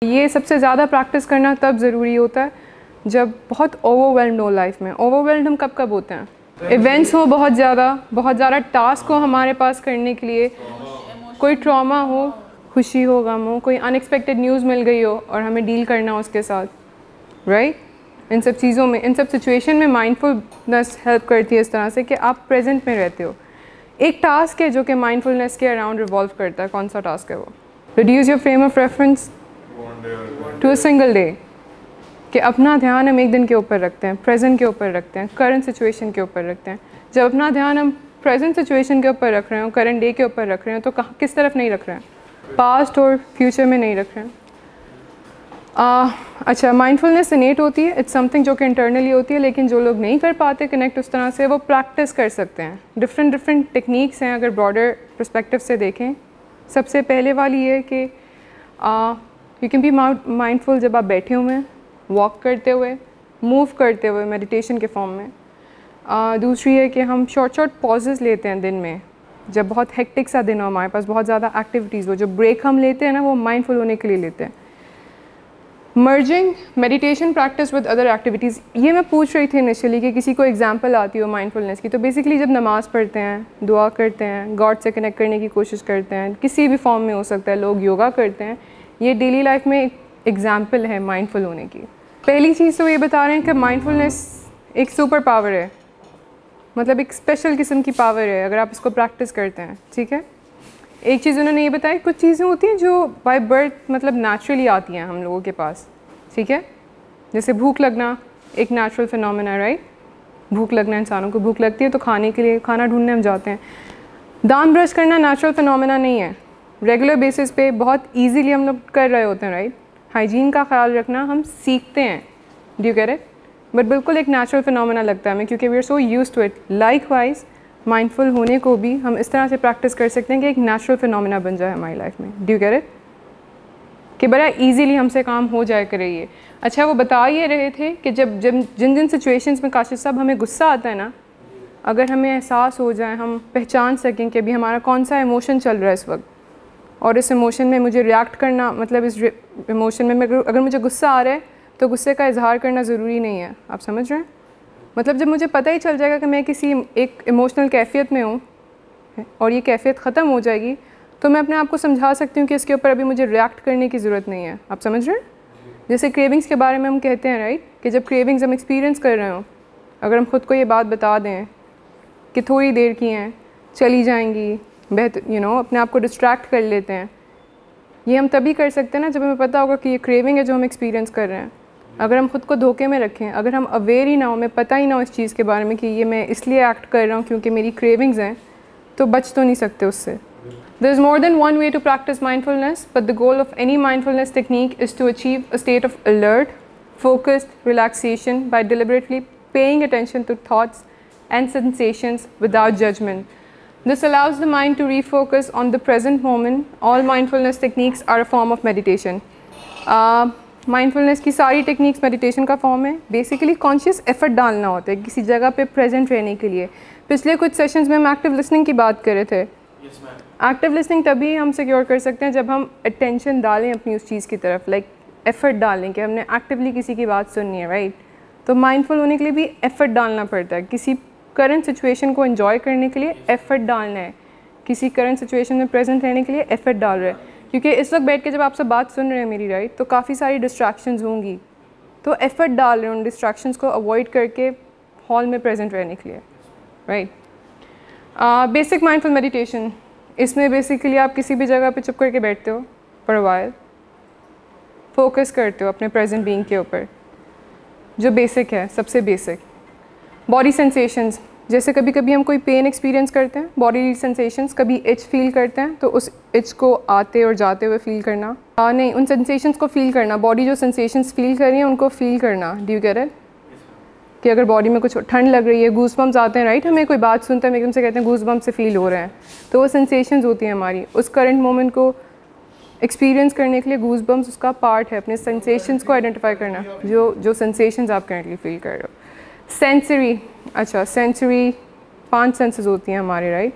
ये सबसे ज़्यादा प्रैक्टिस करना तब ज़रूरी होता है जब बहुत ओवरवेल्म्ड हो लाइफ में। ओवरवेल्म्ड हम कब कब होते हैं? इवेंट्स हो बहुत ज़्यादा टास्क हो हमारे पास करने के लिए, कोई ट्रॉमा हो, खुशी हो, गम हो, कोई अनएक्सपेक्टेड न्यूज़ मिल गई हो और हमें डील करना हो उसके साथ, राइट? इन सब चीज़ों में, इन सब सिचुएशन में माइंडफुलनेस हेल्प करती है इस तरह से कि आप प्रेजेंट में रहते हो। एक टास्क है जो कि माइंडफुलनेस के अराउंड रिवॉल्व करता है। कौन सा टास्क है वो? Reduce your frame of reference to a single day, कि अपना ध्यान हम एक दिन के ऊपर रखते हैं, प्रेजेंट के ऊपर रखते हैं, करंट सिचुएशन के ऊपर रखते हैं। जब अपना ध्यान हम प्रेजेंट सिचुएशन के ऊपर रख रहे हो, करंट डे के ऊपर रख रहे हो, तो किस तरफ नहीं रख रहे हैं? पास्ट और फ्यूचर में नहीं रख रहे हैं। अच्छा, माइंडफुलनेस इनेट होती है, इट्स समथिंग जो कि इंटरनली होती है, लेकिन जो लोग नहीं कर पाते कनेक्ट उस तरह से, वो प्रैक्टिस कर सकते हैं। डिफरेंट टेक्निक्स हैं अगर ब्रॉडर पर्सपेक्टिव से देखें। सबसे पहले वाली ये कि यू कैन बी माइंडफुल जब आप बैठे हुए हैं, वॉक करते हुए, मूव करते हुए, मेडिटेशन के फॉर्म में। दूसरी है कि हम शॉर्ट पॉजेज़ लेते हैं दिन में, जब बहुत हेक्टिक सा दिन हो, हमारे पास बहुत ज़्यादा एक्टिविटीज़ हो, जो ब्रेक हम लेते हैं ना, वो माइंडफुल होने के लिए लेते हैं। Merging meditation practice with other activities, ये मैं पूछ रही थी इनिशियली कि किसी को एग्जांपल आती हो माइंडफुलनेस की। तो बेसिकली जब नमाज़ पढ़ते हैं, दुआ करते हैं, गॉड से कनेक्ट करने की कोशिश करते हैं, किसी भी फॉर्म में हो सकता है, लोग योगा करते हैं, ये डेली लाइफ में एक एग्जाम्पल है माइंडफुल होने की। पहली चीज़ तो ये बता रहे हैं कि माइंडफुलनेस एक सुपर पावर है, मतलब एक स्पेशल किस्म की पावर है अगर आप इसको प्रैक्टिस करते हैं, ठीक है। एक चीज़ उन्होंने ये बताई, कुछ चीज़ें होती हैं जो बाय बर्थ मतलब नेचुरली आती हैं हम लोगों के पास, ठीक है। जैसे भूख लगना एक नेचुरल फिनोमेना, राइट? भूख लगना, इंसानों को भूख लगती है तो खाने के लिए, खाना ढूंढने हम जाते हैं। दांत ब्रश करना नेचुरल फिनोमेना नहीं है, रेगुलर बेसिस पे बहुत ईजीली हम लोग कर रहे होते हैं, राइट? हाइजीन का ख्याल रखना हम सीखते हैं, do you get it? But बिल्कुल एक नेचुरल फिनोमेना लगता है हमें, क्योंकि we are so used to it. Likewise mindful होने को भी हम इस तरह से प्रैक्टिस कर सकते हैं कि एक नेचुरल फिनोमेना बन जाए हमारी लाइफ में, डू यू गेट इट? कि बड़ा इजीली हमसे काम हो जाए करे ये। अच्छा, वो बता ये रहे थे कि जब जिन सिचुएशंस में काशिफ साहब हमें गुस्सा आता है ना, अगर हमें एहसास हो जाए, हम पहचान सकें कि अभी हमारा कौन सा इमोशन चल रहा है इस वक्त, और इस इमोशन में मुझे रिएक्ट करना, मतलब इस इमोशन में अगर मुझे गुस्सा आ रहा है तो गुस्से का इजहार करना ज़रूरी नहीं है। आप समझ रहे हैं? मतलब जब मुझे पता ही चल जाएगा कि मैं किसी एक इमोशनल कैफियत में हूँ और ये कैफियत ख़त्म हो जाएगी, तो मैं अपने आप को समझा सकती हूँ कि इसके ऊपर अभी मुझे रिएक्ट करने की ज़रूरत नहीं है। आप समझ रहे हैं? जैसे क्रेविंग्स के बारे में हम कहते हैं, राइट, कि जब क्रेविंग्स हम एक्सपीरियंस कर रहे हो, अगर हम ख़ुद को ये बात बता दें कि थोड़ी देर की हैं, चली जाएंगी, बेहतर अपने आप को डिस्ट्रैक्ट कर लेते हैं। ये हम तभी कर सकते हैं ना जब हमें पता होगा कि ये क्रेविंग है जो हम एक्सपीरियंस कर रहे हैं। अगर हम ख़ुद को धोखे में रखें, अगर हम अवेयर ही ना हो, हमें पता ही ना हो इस चीज़ के बारे में कि ये मैं इसलिए एक्ट कर रहा हूँ क्योंकि मेरी क्रेविंग्स हैं, तो बच तो नहीं सकते उससे। There is more than one way to practice mindfulness, but the goal of any mindfulness technique is to achieve a state of alert, focused relaxation by deliberately paying attention to thoughts and sensations without judgment. This allows the mind to refocus on the present moment. All mindfulness techniques are a form of meditation. Mindfulness की सारी techniques meditation का form है। Basically conscious effort डालना होता है किसी जगह पे present रहने के लिए। पिछले कुछ sessions में हम active listening की बात कर रहे थे। एक्टिव लिसनिंग तभी हम सिक्योर कर सकते हैं जब हम अटेंशन डालें अपनी उस चीज़ की तरफ, लाइक एफर्ट डालें कि हमने एक्टिवली किसी की बात सुननी है, राइट? तो माइंडफुल होने के लिए भी एफर्ट डालना पड़ता है। किसी करंट सिचुएशन को एंजॉय करने के लिए एफर्ट डालना है, किसी करंट सिचुएशन में प्रेजेंट रहने के लिए एफर्ट डाल रहे हैं। क्योंकि इस वक्त बैठ के जब आप सब बात सुन रहे हैं मेरी, राइट, तो काफ़ी सारी डिस्ट्रैक्शंस होंगी, तो एफर्ट डाल रहे हैं उन डिस्ट्रैक्शंस को अवॉइड करके हॉल में प्रेजेंट रहने के लिए, राइट? बेसिक माइंडफुल मेडिटेशन, इसमें बेसिकली आप किसी भी जगह पे चुप करके बैठते हो फॉर अ व्हाइल, फोकस करते हो अपने प्रेजेंट बीइंग के ऊपर, जो बेसिक है, सबसे बेसिक। बॉडी सेंसेशंस, जैसे कभी कभी हम कोई पेन एक्सपीरियंस करते हैं, बॉडी सेंसेशंस, कभी इच फील करते हैं, तो उस इच को आते और जाते हुए फील करना, नहीं, उन सेंसेशंस को फील करना, बॉडी जो सेंसेशंस फील कर रही है उनको फील करना, डू यू गेट इट? कि अगर बॉडी में कुछ ठंड लग रही है, गूज बम्स आते हैं, राइट? हमें कोई बात सुनते हैं, हम एकदम से कहते हैं गूज बम्स से फील हो रहे हैं, तो वो सेंसेशंस होती हैं हमारी। उस करंट मोमेंट को एक्सपीरियंस करने के लिए गूज बम्स उसका पार्ट है, अपने सेंसेशंस को आइडेंटिफाई करना, जो सेंसेशंस आप करंटली फील कर रहे हो। सेंसरी, अच्छा, सेंसरी 5 सेंसेस होती हैं हमारे, राइट?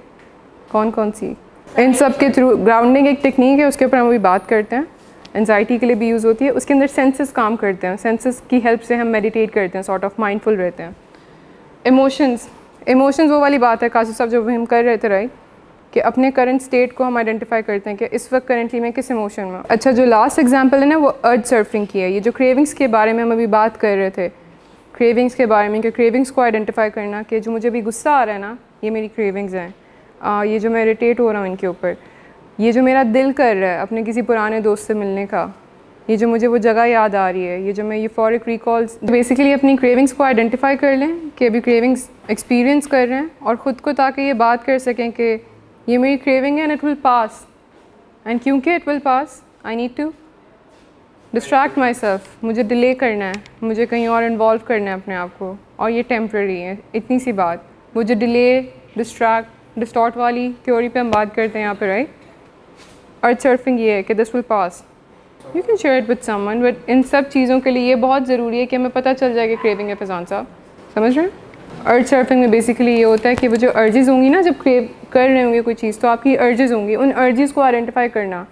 कौन कौन सी? इन सब के थ्रू ग्राउंडिंग एक टेक्निक है, उसके ऊपर हम अभी बात करते हैं। एंजाइटी के लिए भी यूज़ होती है। उसके अंदर सेंसेस काम करते हैं, सेंसेस की हेल्प से हम मेडिटेट करते हैं, सॉर्ट ऑफ माइंडफुल रहते हैं। इमोशंस वो वाली बात है काशिफ साहब जो हम कर रहे थे, राइट, कि अपने करंट स्टेट को हम आइडेंटिफाई करते हैं कि इस वक्त करंटली मैं किस इमोशन में। अच्छा, जो लास्ट एग्जांपल है ना वो अर्ज सर्फिंग की है। ये जो क्रेविंग्स के बारे में हम अभी बात कर रहे थे, क्रेविंग्स के बारे में, कि क्रेविंग्स को आइडेंटिफाई करना कि जो मुझे भी गुस्सा आ रहा है ना, ये मेरी क्रेविंग्स हैं। ये जो मैं इरिटेट हो रहा हूँ इनके ऊपर, ये जो मेरा दिल कर रहा है अपने किसी पुराने दोस्त से मिलने का, ये जो मुझे वो जगह याद आ रही है, ये जो मैं यूफोरिक रिकॉल्स, बेसिकली अपनी क्रेविंग्स को आइडेंटिफाई कर लें कि अभी क्रेविंग्स एक्सपीरियंस कर रहे हैं, और ख़ुद को ताकि ये बात कर सकें कि ये मेरी क्रेविंग है and it will pass, and क्योंकि it will pass I need to distract myself, मुझे डिले करना है, मुझे कहीं और इन्वॉल्व करना है अपने आप को, और ये टेम्प्रेरी है, इतनी सी बात। वो जो डिले, डिस्टॉर्ट वाली थ्योरी पे हम बात करते हैं यहाँ पे, राइट। अर्ज सर्फिंग ये है कि this will pass, you can share it with someone, but in सब चीज़ों के लिए ये बहुत ज़रूरी है कि हमें पता चल जाए कि क्रेविंग है फैज़ान साहब, समझ रहे हैं। अर्ज सर्फिंग में बेसिकली ये होता है कि वो जो अर्जेस होंगी ना, जब क्रेव कर रहे होंगे कोई चीज़, तो आपकी अर्जेस होंगी, उन अर्जेस को आइडेंटिफाई करना।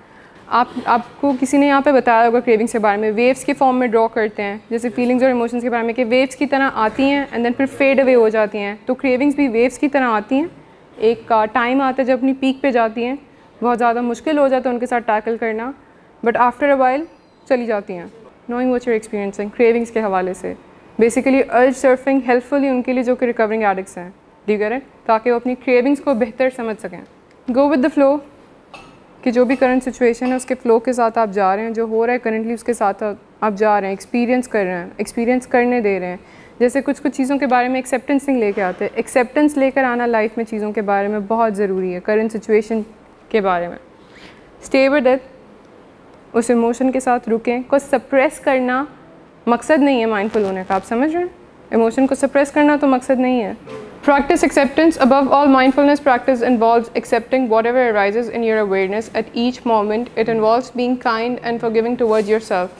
आपको किसी ने यहाँ पे बताया होगा क्रेविंग्स के बारे में, वेव्स के फॉर्म में ड्रॉ करते हैं, जैसे फीलिंग्स और इमोशंस के बारे में, कि वेव्स की तरह आती हैं एंड देन फिर फेड अवे हो जाती हैं। तो क्रेविंग्स भी वेव्स की तरह आती हैं, एक का टाइम आता है जब अपनी पीक पे जाती हैं, बहुत ज़्यादा मुश्किल हो जाता है उनके साथ टैकल करना, बट आफ्टर अ वाइल चली जाती हैं। Knowing what you are experiencing cravings के हवाले से बेसिकली अर्ज सर्फिंग हेल्पफुली उनके लिए जो कि रिकवरिंग एडिक्ट्स हैं, डी कर है, ताकि वो अपनी क्रेविंग्स को बेहतर समझ सकें। गो विद द फ्लो, कि जो भी करंट सिचुएशन है उसके फ़्लो के साथ आप जा रहे हैं, जो हो रहा है करंटली उसके साथ आप जा रहे हैं, एक्सपीरियंस कर रहे हैं, एक्सपीरियंस करने दे रहे हैं। जैसे कुछ चीज़ों के बारे में एक्सेप्टेंस नहीं लेके आते, एक्सेप्टेंस लेकर आना लाइफ में चीज़ों के बारे में बहुत ज़रूरी है, करंट सिचुएशन के बारे में। स्टे विद इट, उस इमोशन के साथ रुकें। को सप्रेस करना मकसद नहीं है माइंडफुल होने का, आप समझ रहे हैं। इमोशन को सप्रेस करना तो मकसद नहीं है। Practice acceptance. Above all, mindfulness practice involves accepting whatever arises in your awareness at each moment. It involves being kind and forgiving towards yourself.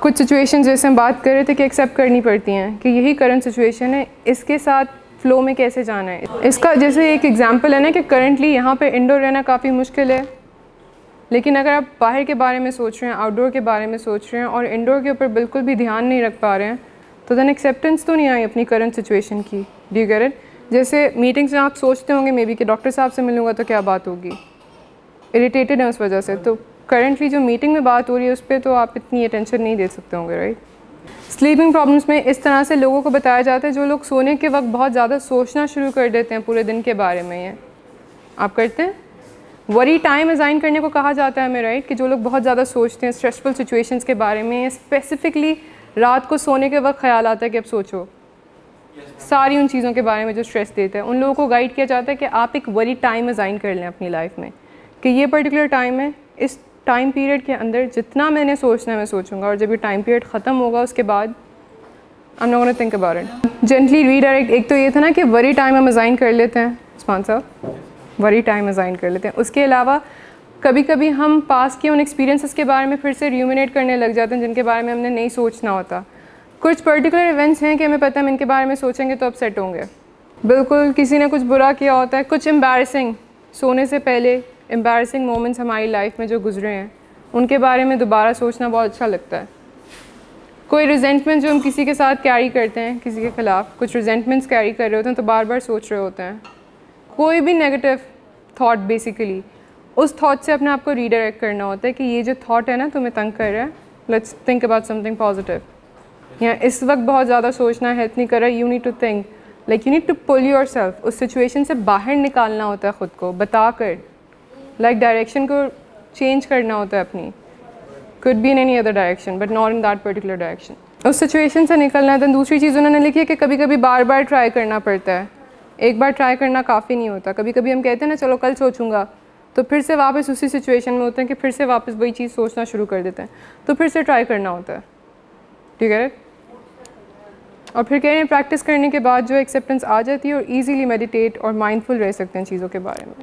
कुछ सिचुएशन जैसे हम बात कर रहे थे कि एक्सेप्ट करनी पड़ती हैं कि यही करंट सिचुएशन है, इसके साथ फ्लो में कैसे जाना है। इसका जैसे एक एग्जांपल है ना कि करंटली यहाँ पे इंडोर रहना काफ़ी मुश्किल है, लेकिन अगर आप बाहर के बारे में सोच रहे हैं, आउटडोर के बारे में सोच रहे हैं और इंडोर के ऊपर बिल्कुल भी ध्यान नहीं रख पा रहे हैं, तो देन एक्सेप्टेंस तो नहीं आई अपनी करंट सिचुएशन की। Do you get it. जैसे मीटिंग्स में आप सोचते होंगे मे बी कि डॉक्टर साहब से मिलूँगा तो क्या बात होगी, इरिटेटेड है उस वजह से, तो करंटली जो मीटिंग में बात हो रही है उस पर तो आप इतनी अटेंशन नहीं दे सकते होंगे, राइट। स्लीपिंग प्रॉब्लम्स में इस तरह से लोगों को बताया जाता है जो लोग सोने के वक्त बहुत ज़्यादा सोचना शुरू कर देते हैं पूरे दिन के बारे में। ये आप करते हैं, वरी टाइम असाइन करने को कहा जाता है हमें, राइट, कि जो लोग बहुत ज़्यादा सोचते हैं स्ट्रेसफुल सिचुएशंस के बारे में, स्पेसिफिकली रात को सोने के वक्त ख्याल आता है कि अब सोचो सारी उन चीज़ों के बारे में जो स्ट्रेस देते हैं, उन लोगों को गाइड किया जाता है कि आप एक वरी टाइम असाइन कर लें अपनी लाइफ में कि ये पर्टिकुलर टाइम है, इस टाइम पीरियड के अंदर जितना मैंने सोचना है मैं सोचूंगा, और जब ये टाइम पीरियड ख़त्म होगा उसके बाद I am not gonna think about it. Gently redirect, एक तो ये था ना कि वरी टाइम हम असाइन कर लेते हैं, उस्मान साहब वरी टाइम असाइन कर लेते हैं। उसके अलावा कभी कभी हम पास के उन एक्सपीरियंसेस के बारे में फिर से र्यूमिनेट करने लग जाते हैं जिनके बारे में हमने नहीं सोचना होता। कुछ पर्टिकुलर इवेंट्स हैं कि हमें पता है हम इनके बारे में सोचेंगे तो अपसेट होंगे, बिल्कुल किसी ने कुछ बुरा किया होता है, कुछ एम्बैरसिंग, सोने से पहले एम्बैरसिंग मोमेंट्स हमारी लाइफ में जो गुजरे हैं उनके बारे में दोबारा सोचना बहुत अच्छा लगता है। कोई रिजेंटमेंट जो हम किसी के साथ कैरी करते हैं, किसी के ख़िलाफ़ कुछ रिजेंटमेंट्स कैरी कर रहे होते हैं तो बार बार सोच रहे होते हैं। कोई भी नेगेटिव थॉट, बेसिकली उस थॉट से अपने आप को रीडायरेक्ट करना होता है कि ये जो थॉट है ना तुम्हें तंग कर रहा है, let's think about something positive. या इस वक्त बहुत ज़्यादा सोचना हेल्प नहीं कर रहा, you need to think, like you need to pull yourself, उस सिचुएशन से बाहर निकालना होता है ख़ुद को बता कर, लाइक डायरेक्शन को चेंज करना होता है अपनी, could be in any other direction but not in that particular direction. उस सिचुएशन से निकलना है। दैन दूसरी चीज़ उन्होंने लिखी है कि कभी कभी बार बार ट्राई करना पड़ता है, एक बार ट्राई करना काफ़ी नहीं होता। कभी कभी हम कहते हैं ना चलो कल सोचूंगा, तो फिर से वापस उसी सिचुएशन में होते हैं कि फिर से वापस वही चीज़ सोचना शुरू कर देते हैं, तो फिर से ट्राई करना होता है, ठीक है। और फिर कह रहे हैं प्रैक्टिस करने के बाद जो एक्सेप्टेंस आ जाती है और ईजीली मेडिटेट और माइंडफुल रह सकते हैं चीज़ों के बारे में।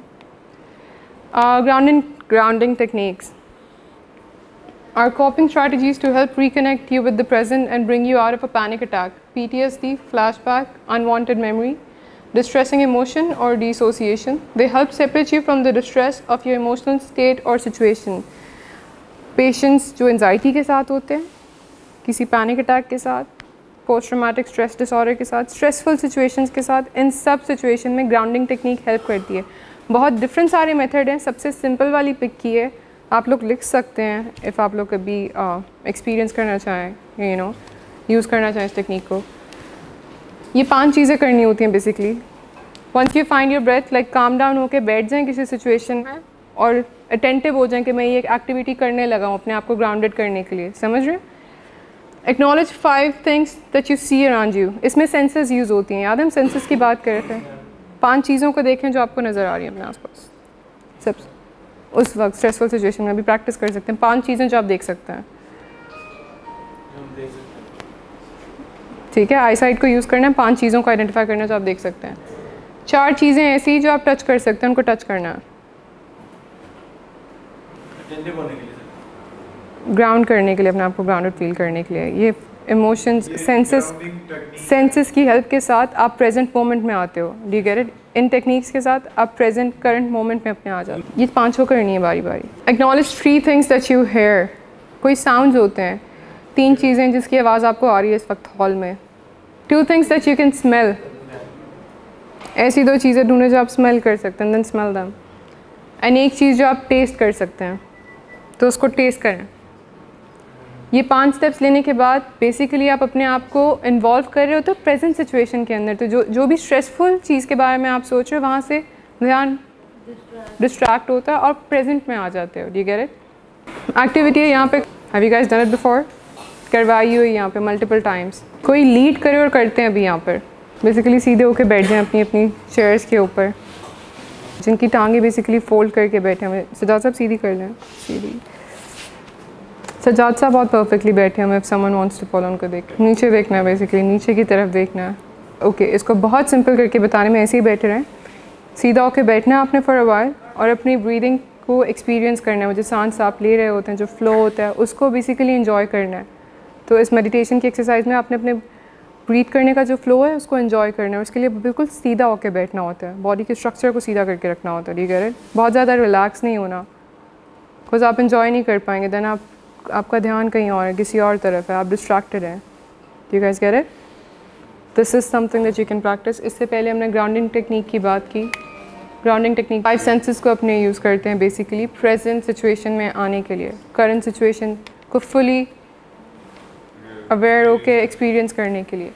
Grounding techniques are coping strategies to help reconnect you with the present and bring you out of a panic attack, PTSD, flashback, unwanted memory. distressing emotion or dissociation. They help separate you from the distress of your emotional state or situation. Patients जो anxiety के साथ होते हैं, किसी panic attack के साथ, post traumatic stress disorder के साथ, स्ट्रेसफुल सिचुएशंस के साथ, इन सब सिचुएशन में ग्राउंडिंग टेक्निक हेल्प करती है। बहुत डिफरेंट सारे मेथड हैं, सबसे सिंपल वाली पिक की है, आप लोग लिख सकते हैं इफ़ आप लोग कभी एक्सपीरियंस करना चाहें, यूज़ करना चाहें इस टेक्निक को। ये 5 चीज़ें करनी होती हैं basically. Once you find your breath, like calm down होकर बैठ जाएँ किसी सिचुएशन में और अटेंटिव हो जाएं कि मैं ये एक एक्टिविटी करने लगा हूँ अपने आप को ग्राउंडेड करने के लिए, समझ रहे हैं? Acknowledge 5 things that you see around you. इसमें सेंसेस यूज़ होती हैं, याद है हम सेंसेस की बात कर रहे थे। 5 चीज़ों को देखें जो आपको नज़र आ रही हैं अपने आसपास। सब उस वक्त स्ट्रेसफुल सिचुएशन में भी प्रैक्टिस कर सकते हैं। 5 चीज़ें जो आप देख सकते हैं, ठीक है? आई साइट को यूज़ करना है, 5 चीज़ों को आइडेंटिफाई करना है जो आप देख सकते हैं। 4 चीज़ें ऐसी जो आप टच कर सकते हैं, उनको टच करना है, ग्राउंड करने के लिए, अपने आप को ग्राउंडेड फील करने के लिए। ये इमोशंस सेंसेस की हेल्प के साथ आप प्रेजेंट मोमेंट में आते हो। Do you get it? In techniques के साथ आप प्रेजेंट करंट मोमेंट में अपने आ जाते हो। ये 5 को करनी है बारी बारी। Acknowledge 3 things that you hear. कोई साउंड्स होते हैं, 3 चीज़ें जिसकी आवाज़ आपको आ रही है इस वक्त हॉल में। 2 things that you can smell. ऐसी 2 चीज़ें ढूंढे जो आप स्मेल कर सकते हैं, देन स्मेल दैम। एंड एक चीज़ जो आप टेस्ट कर सकते हैं, तो उसको टेस्ट करें। ये 5 स्टेप्स लेने के बाद बेसिकली आप अपने आप को इन्वॉल्व कर रहे हो तो प्रेजेंट सिचुएशन के अंदर। तो जो भी स्ट्रेसफुल चीज़ के बारे में आप सोच रहे हो, वहाँ से ध्यान डिस्ट्रैक्ट होता है और प्रेजेंट में आ जाते हो। Do you get it? Activity है यहाँ पे, have you guys done it before? करवाई हुई यहाँ पे मल्टीपल टाइम्स। कोई लीड करे और करते हैं अभी यहाँ पर। बेसिकली सीधे होकर बैठ जाएँ अपनी अपनी चेयर्स के ऊपर, जिनकी टांगें बेसिकली फोल्ड करके बैठे हैं। सजाद साहब सीधी कर लें, सीधी। सजाद साहब बहुत परफेक्टली बैठे हैं। If someone wants to follow, उनको देख नीचे देखना है, बेसिकली नीचे की तरफ देखना है। ओके, इसको बहुत सिंपल करके बताने में ऐसे ही बैठे रहें। सीधा होकर बैठना है आपने फॉर अ वाइल और अपनी ब्रीदिंग को एक्सपीरियंस करना है। वो जो सांस आप ले रहे होते हैं, जो फ्लो होता है, उसको बेसिकली इन्जॉय करना है। तो इस मेडिटेशन की एक्सरसाइज में आपने अपने ब्रीथ करने का जो फ्लो है उसको इन्जॉय करना है। उसके लिए बिल्कुल सीधा होकर बैठना होता है, बॉडी के स्ट्रक्चर को सीधा करके रखना होता है। ठीक है? बहुत ज़्यादा रिलैक्स नहीं होना, बिकॉज आप इन्जॉय नहीं कर पाएंगे। देन आपका ध्यान कहीं और है, किसी और तरफ है, आप डिस्ट्रैक्टेड हैं। You guys get it? This is something that you can practice. इससे पहले हमने ग्राउंडिंग टेक्निक की बात की। ग्राउंडिंग टेक्निक 5 सेंसेस को अपने यूज़ करते हैं बेसिकली प्रेजेंट सिचुएशन में आने के लिए, करंट सिचुएशन को फुली अवेयर होकर एक्सपीरियंस करने के लिए।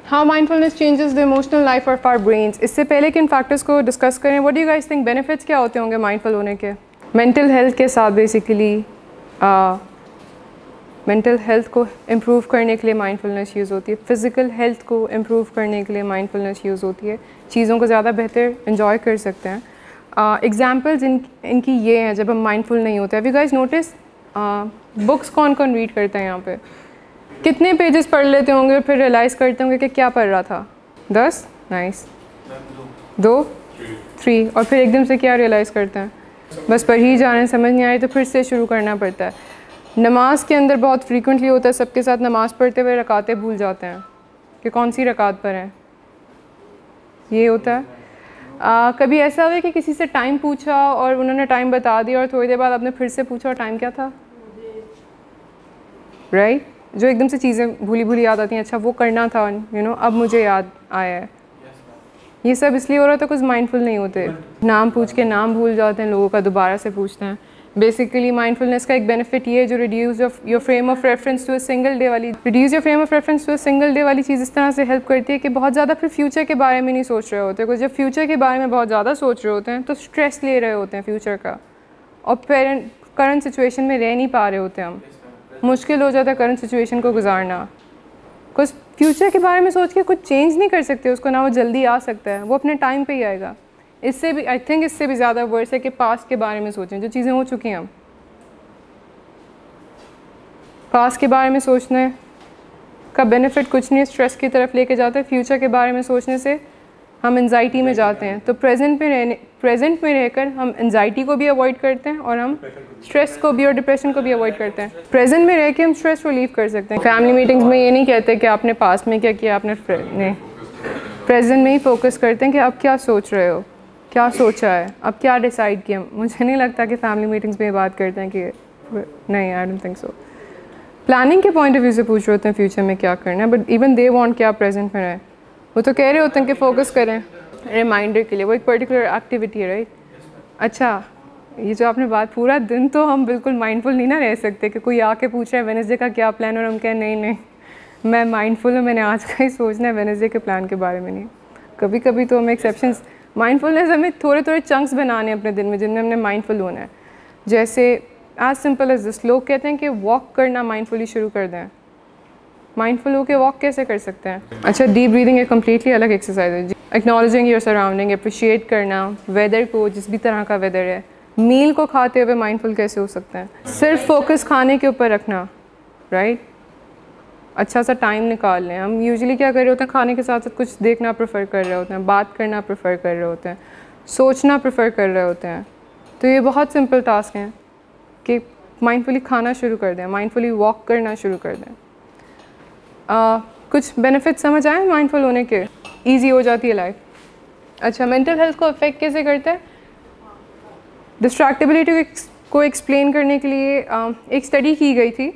How mindfulness changes the emotional life of our brains. इससे पहले कि इन फैक्टर्स को डिस्कस करें, what do you guys think benefits क्या होते होंगे माइंडफुल होने के? मेंटल हेल्थ के साथ बेसिकली मेंटल हेल्थ को इम्प्रूव करने के लिए माइंडफुलनेस यूज़ होती है। फ़िज़िकल हेल्थ को इम्प्रूव करने के लिए माइंडफुलनेस यूज़ होती है। चीज़ों को ज़्यादा बेहतर इन्जॉय कर सकते हैं। एग्जाम्पल्स इनकी ये हैं जब हम माइंडफुल नहीं होते। Have you guys notice books कौन कौन रीड करते हैं यहाँ पे? कितने पेजेस पढ़ लेते होंगे फिर रियलाइज़ करते होंगे कि क्या पढ़ रहा था? 10? नाइस। 2? 3? और फिर एकदम से क्या रियलाइज़ करते हैं? बस पढ़ ही जा रहे हैं, समझ नहीं आ रही तो फिर से शुरू करना पड़ता है। नमाज के अंदर बहुत फ्रीक्वेंटली होता है, सबके साथ नमाज़ पढ़ते हुए रकातें भूल जाते हैं कि कौन सी रकात पर हैं। ये होता है। कभी ऐसा हुआ कि किसी से टाइम पूछा और उन्होंने टाइम बता दिया और थोड़ी देर बाद आपने फिर से पूछा और टाइम क्या था? राइट? जो एकदम से चीज़ें भूली भूली याद आती हैं, अच्छा वो करना था, अब मुझे याद आया है। ये सब इसलिए हो रहा था कुछ माइंडफुल नहीं होते। नाम पूछ के नाम भूल जाते हैं लोगों का, दोबारा से पूछते हैं। बेसिकली माइंडफुलनेस का एक बेनिफिट ये है जो reduce your frame of reference to a single day वाली चीज़ इस तरह से हेल्प करती है कि बहुत ज़्यादा फिर फ्यूचर के बारे में नहीं सोच रहे होते। कुछ जब फ्यूचर के बारे में बहुत ज़्यादा सोच रहे होते हैं तो स्ट्रेस ले रहे होते हैं फ्यूचर का, और करंट सिचुएशन में रह नहीं पा रहे होते हम। मुश्किल हो जाता है करंट सिचुएशन को गुजारना, कुछ फ्यूचर के बारे में सोच के कुछ चेंज नहीं कर सकते उसको, ना वो जल्दी आ सकता है, वो अपने टाइम पे ही आएगा। इससे भी आई थिंक इससे भी ज़्यादा वर्स है कि पास्ट के बारे में सोचें, जो चीज़ें हो चुकी हैं। हम पास्ट के बारे में सोचने का बेनिफिट कुछ नहीं, स्ट्रेस की तरफ लेके जाता है। फ्यूचर के बारे में सोचने से हम एंजाइटी में जाते हैं। तो प्रेजेंट में रहकर हम एंजाइटी को भी अवॉइड करते हैं और हम स्ट्रेस को भी और डिप्रेशन को भी अवॉइड करते हैं। प्रेजेंट में रह के हम स्ट्रेस रिलीव कर सकते हैं। फैमिली मीटिंग्स में ये नहीं कहते कि आपने पास्ट में क्या किया, आपने नहीं, प्रेजेंट में ही फोकस करते हैं कि अब क्या सोच रहे हो, क्या सोचा है, अब क्या डिसाइड किया। मुझे नहीं लगता कि फैमिली मीटिंग्स में ये बात करते हैं कि नहीं, I don't think so. Planning के पॉइंट ऑफ व्यू से पूछ रहे होते हैं फ्यूचर में क्या करना है, बट इवन दे वांट कि आप प्रेजेंट में रहें। वो तो कह रहे होते हैं कि फोकस करें रिमाइंडर के लिए, वो एक पर्टिकुलर एक्टिविटी है, राइट। अच्छा, ये जो आपने बात, पूरा दिन तो हम बिल्कुल माइंडफुल नहीं ना रह सकते कि कोई आके पूछ रहा है वेडनेसडे का क्या प्लान, और हम कहें नहीं नहीं मैं माइंडफुल हूँ, मैंने आज का ही सोचना है, वेडनेसडे के प्लान के बारे में नहीं। कभी कभी तो हमें एक्सेप्शंस, माइंडफुलनेस हमें थोड़े थोड़े चंक्स बनाने हैं अपने दिन में जिनमें हमने माइंडफुल होना है। जैसे एज सिंपल एज दिस, लोग कहते हैं कि वॉक करना माइंडफुली शुरू कर दें। माइंडफुल होकर वॉक कैसे कर सकते हैं? अच्छा, डीप ब्रीदिंग एक कम्प्लीटली अलग एक्सरसाइज है। एक्नॉलेजिंग योर सराउंडिंग, अप्रिशिएट करना वेदर को, जिस भी तरह का वेदर है। मील को खाते हुए माइंडफुल कैसे हो सकते हैं? सिर्फ फोकस खाने के ऊपर रखना, राइट। अच्छा सा टाइम निकाल लें। हम यूजुअली क्या कर रहे होते हैं, खाने के साथ साथ कुछ देखना प्रेफर कर रहे होते हैं, बात करना प्रेफर कर रहे होते हैं, सोचना प्रेफर कर रहे होते हैं। तो ये बहुत सिंपल टास्क हैं कि माइंडफुली खाना शुरू कर दें, माइंडफुली वॉक करना शुरू कर दें। कुछ बेनिफिट समझ आए माइंडफुल होने के? ईजी हो जाती है लाइफ। अच्छा, मेंटल हेल्थ को अफेक्ट कैसे करता है? डिस्ट्रैक्टिबिलिटी को एक्सप्लेन करने के लिए एक स्टडी की गई थी।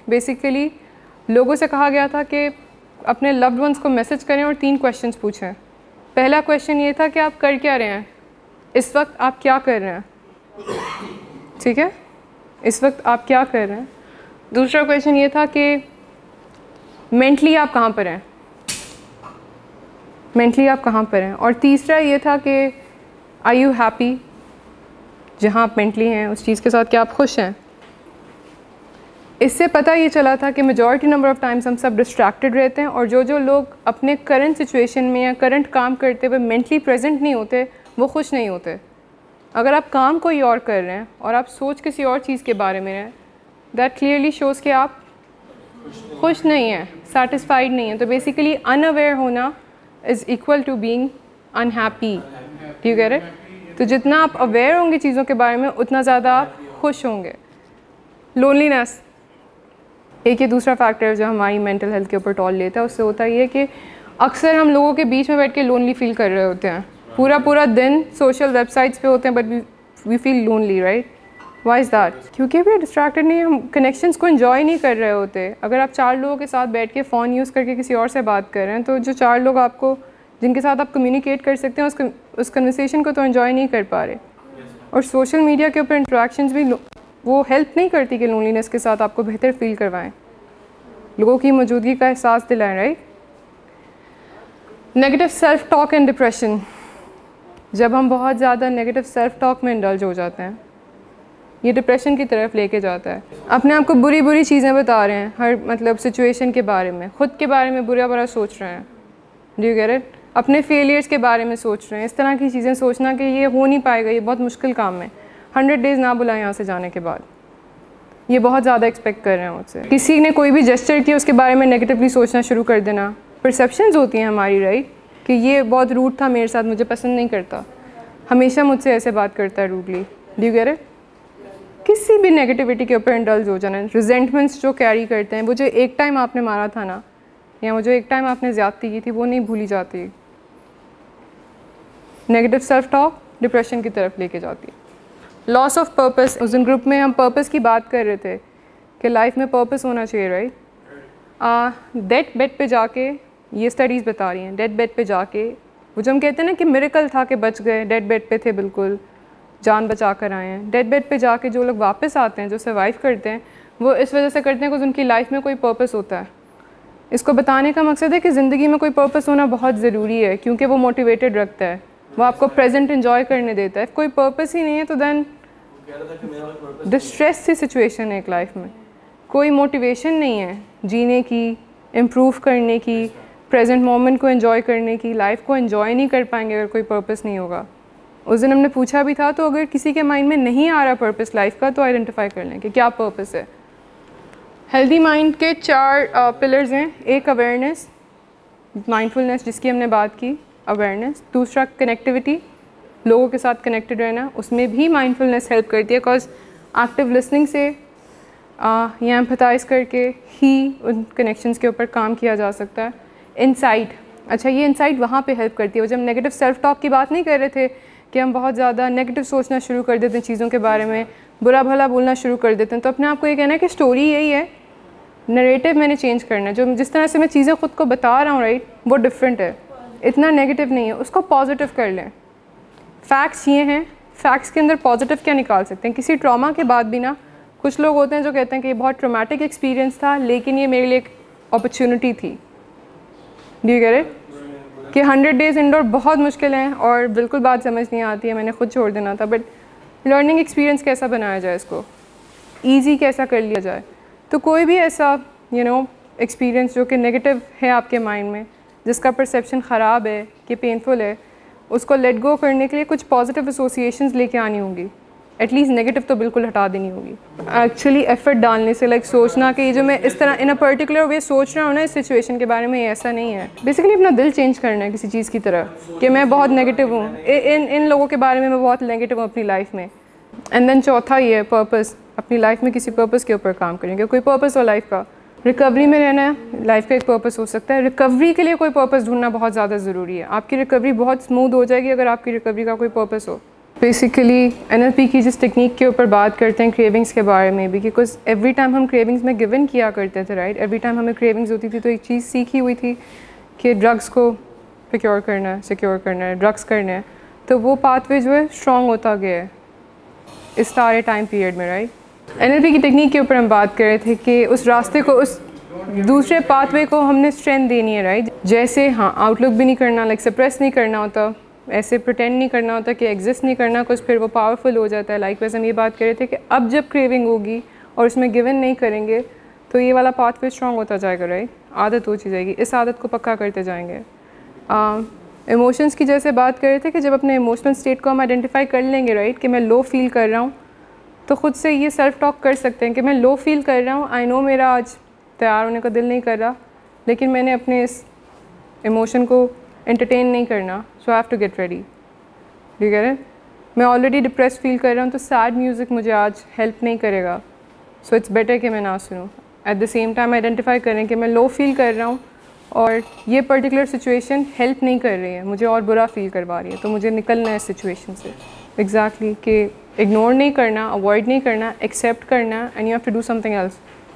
बेसिकली लोगों से कहा गया था कि अपने लव्ड वंस को मैसेज करें और 3 क्वेश्चंस पूछें। पहला क्वेश्चन ये था कि आप कर क्या रहे हैं, इस वक्त आप क्या कर रहे हैं, ठीक है, इस वक्त आप क्या कर रहे हैं। दूसरा क्वेश्चन ये था कि मेंटली आप कहाँ पर हैं, मेंटली आप कहाँ पर हैं। और तीसरा ये था कि आर यू हैप्पी, जहाँ आप मेंटली हैं उस चीज़ के साथ क्या आप खुश हैं। इससे पता ये चला था कि मेजॉरिटी नंबर ऑफ़ टाइम्स हम सब डिस्ट्रैक्टेड रहते हैं, और जो लोग अपने करंट सिचुएशन में या करंट काम करते हुए मेंटली प्रेजेंट नहीं होते, वो खुश नहीं होते। अगर आप काम कोई और कर रहे हैं और आप सोच किसी और चीज़ के बारे में हैं, दैट क्लियरली शोज़ कि आप खुश नहीं हैं, सेटिस्फाइड नहीं हैं। तो बेसिकली अनअवेयर होना is equal to being unhappy. Do you get it? तो जितना आप अवेयर होंगे चीज़ों के बारे में, उतना ज़्यादा आप खुश होंगे। लोनलीनेस एक ये दूसरा फैक्टर जो हमारी मेंटल हेल्थ के ऊपर टॉल लेता है। उससे होता ये कि अक्सर हम लोगों के बीच में बैठ के लोनली फील कर रहे होते हैं। पूरा दिन सोशल वेबसाइट्स पे होते हैं, but we feel lonely, right. Why is that? क्योंकि वी डिस्ट्रैक्टेड नहीं, हम कनेक्शंस को एंजॉय नहीं कर रहे होते। अगर आप 4 लोगों के साथ बैठ के फ़ोन यूज़ करके किसी और से बात कर रहे हैं, तो जो 4 लोग आपको, जिनके साथ आप कम्युनिकेट कर सकते हैं, उस कन्वर्सेशन को तो एंजॉय नहीं कर पा रहे। और सोशल मीडिया के ऊपर इंट्रैक्शंस भी वो हेल्प नहीं करती कि लोनलीनेस के साथ आपको बेहतर फील करवाएं, लोगों की मौजूदगी का एहसास दिलाएं, right. Negative self talk and depression. जब हम बहुत ज़्यादा नेगेटिव सेल्फ टॉक में इंडल्ज हो जाते हैं, ये डिप्रेशन की तरफ लेके जाता है। अपने आप को बुरी चीज़ें बता रहे हैं, हर मतलब सिचुएशन के बारे में, ख़ुद के बारे में बुरा सोच रहे हैं। Do you get it? अपने फेलियर्स के बारे में सोच रहे हैं। इस तरह की चीज़ें सोचना कि ये हो नहीं पाएगा, ये बहुत मुश्किल काम है, 100 डेज़ ना बुलाएं यहाँ से जाने के बाद, ये बहुत ज़्यादा एक्सपेक्ट कर रहे हैं मुझसे। किसी ने कोई भी जेस्चर किया, उसके बारे में नेगेटिवली सोचना शुरू कर देना। परसेप्शंस होती हैं हमारी, राइट, कि ये बहुत रूड था मेरे साथ, मुझे पसंद नहीं करता, हमेशा मुझसे ऐसे बात करता है rudely. Do you get it? किसी भी नेगेटिविटी के ऊपर इंडल्ज हो जाना। रिजेंटमेंट्स जो कैरी करते हैं, वो जो एक टाइम आपने मारा था ना, या वो जो एक टाइम आपने ज़्यादती की थी, वो नहीं भूली जाती। नेगेटिव सेल्फ टॉक डिप्रेशन की तरफ लेके जाती है। Loss of purpose. उस दिन ग्रुप में हम पर्पस की बात कर रहे थे कि लाइफ में पर्पस होना चाहिए, राइट। डेथ बेड पे जाके, ये स्टडीज़ बता रही हैं, डेथ बेड पे जाके, वो जो हम कहते हैं ना कि मिरेकल था कि बच गए, डेथ बेड पे थे, बिल्कुल जान बचा कर आए हैं। डेथ बेड पे जाके जो लोग वापस आते हैं, जो सर्वाइव करते हैं, वो इस वजह से करते हैं कि उनकी लाइफ में कोई पर्पस होता है। इसको बताने का मकसद है कि ज़िंदगी में कोई पर्पस होना बहुत ज़रूरी है, क्योंकि वो मोटिवेटेड रखता है, वो आपको प्रेजेंट एंजॉय करने देता है। कोई पर्पस ही नहीं है तो देन डिस्ट्रेस सी सिचुएशन है एक लाइफ में, कोई मोटिवेशन नहीं है जीने की, इम्प्रूव करने की, प्रेजेंट मोमेंट को एंजॉय करने की। लाइफ को एंजॉय नहीं कर पाएंगे अगर कोई पर्पस नहीं होगा। उस दिन हमने पूछा भी था, तो अगर किसी के माइंड में नहीं आ रहा पर्पस लाइफ का, तो आइडेंटिफाई कर लें कि क्या पर्पस है। हेल्दी माइंड के 4 पिलर्स हैं। एक अवेयरनेस, माइंडफुलनेस जिसकी हमने बात की, अवेयरनेस। दूसरा कनेक्टिविटी, लोगों के साथ कनेक्टेड रहना, उसमें भी माइंडफुलनेस हेल्प करती है, बिकॉज एक्टिव लिसनिंग से या एम्पैथाइज करके ही उन कनेक्शंस के ऊपर काम किया जा सकता है। इनसाइट, अच्छा, ये इंसाइट वहाँ पे हेल्प करती है। वो जब नेगेटिव सेल्फ टॉक की बात नहीं कर रहे थे कि हम बहुत ज़्यादा नेगेटिव सोचना शुरू कर देते हैं चीज़ों के बारे में, बुरा भला बोलना शुरू कर देते हैं, तो अपने आप को ये कहना है कि स्टोरी यही है, नरेटिव मैंने चेंज करना है, जो जिस तरह से मैं चीज़ें ख़ुद को बता रहा हूँ राइट, वो डिफरेंट है, इतना नेगेटिव नहीं है, उसको पॉजिटिव कर लें। फैक्ट्स ये हैं, फैक्ट्स के अंदर पॉजिटिव क्या निकाल सकते हैं। किसी ट्रॉमा के बाद भी ना कुछ लोग होते हैं जो कहते हैं कि ये बहुत ट्रॉमेटिक एक्सपीरियंस था, लेकिन ये मेरे लिए एक अपॉर्चुनिटी थी। Do you get it? कि 100 डेज़ इंडोर बहुत मुश्किल हैं और बिल्कुल बात समझ नहीं आती है, मैंने खुद छोड़ देना था, बट लर्निंग एक्सपीरियंस कैसा बनाया जाए, इसको ईजी कैसा कर लिया जाए। तो कोई भी ऐसा एक्सपीरियंस जो कि नेगेटिव है आपके माइंड में, जिसका परसेप्शन ख़राब है कि पेनफुल है, उसको लेट गो करने के लिए कुछ पॉजिटिव एसोसिएशंस लेके आनी होंगी, एटलीस्ट नेगेटिव तो बिल्कुल हटा देनी होगी। एक्चुअली एफर्ट डालने से, लाइक सोचना कि ये जो मैं इस तरह इन अ पर्टिकुलर वे सोच रहा हूँ ना इस सिचुएशन के बारे में, ये ऐसा नहीं है। बेसिकली अपना दिल चेंज करना है किसी चीज़ की तरह कि मैं बहुत नेगेटिव हूँ, इन लोगों के बारे में मैं बहुत नेगेटिव हूँ अपनी लाइफ में। एंड देन चौथा ये है पर्पस, अपनी लाइफ में किसी पर्पस के ऊपर काम करेंगे, कोई पर्पस हो लाइफ का। रिकवरी में रहना है, लाइफ का एक पर्पस हो सकता है। रिकवरी के लिए कोई पर्पस ढूंढना बहुत ज़्यादा ज़रूरी है। आपकी रिकवरी बहुत स्मूथ हो जाएगी अगर आपकी रिकवरी का कोई पर्पस हो। बेसिकली NLP की जिस टेक्निक के ऊपर बात करते हैं क्रेविंग्स के बारे में भी, बिकॉज एवरी टाइम हम क्रेविंग्स में गिवन किया करते थे राइट, एवरी टाइम हमें क्रेविंग्स होती थी तो एक चीज़ सीखी हुई थी कि ड्रग्स को सिक्योर करना है, ड्रग्स करना है, तो वो पाथवे जो है स्ट्रॉन्ग होता गया है इस सारे टाइम पीरियड में राइट। NLP की टेक्निक के ऊपर हम बात कर रहे थे कि उस रास्ते को, उस दूसरे पाथवे को हमने स्ट्रेंथ देनी है राइट। जैसे हाँ, आउटलुक भी नहीं करना, लाइक सप्रेस नहीं करना होता, ऐसे प्रिटेंड नहीं करना होता कि एग्जिस्ट नहीं करना कुछ, फिर वो पावरफुल हो जाता है। लाइक वैसे हम ये बात कर रहे थे कि अब जब क्रेविंग होगी और उसमें गिवन नहीं करेंगे तो ये वाला पाथवे स्ट्रॉन्ग होता जाएगा राइट, आदत हो जाएगी, इस आदत को पक्का करते जाएंगे। इमोशंस की जैसे बात कर रहे थे कि जब अपने इमोशनल स्टेट को हम आइडेंटिफाई कर लेंगे राइट, कि मैं लो फील कर रहा हूँ, तो ख़ुद से ये सेल्फ टॉक कर सकते हैं कि मैं लो फील कर रहा हूँ, आई नो मेरा आज तैयार होने का दिल नहीं कर रहा, लेकिन मैंने अपने इस इमोशन को एंटरटेन नहीं करना, so I have to get ready. Do you get it? मैं ऑलरेडी डिप्रेस फील कर रहा हूँ तो सैड म्यूज़िक मुझे आज हेल्प नहीं करेगा, सो इट्स बेटर कि मैं ना सुनूँ। At the same time identify करें कि मैं लो फील कर रहा हूँ और ये पर्टिकुलर सिचुएशन हेल्प नहीं कर रही है, मुझे और बुरा फील करवा रही है, तो मुझे निकलना है इस सिचुएशन से। एग्जैक्टली कि इग्नोर नहीं करना, अवॉइड नहीं करना, एक्सेप्ट करना, and you have to do something else.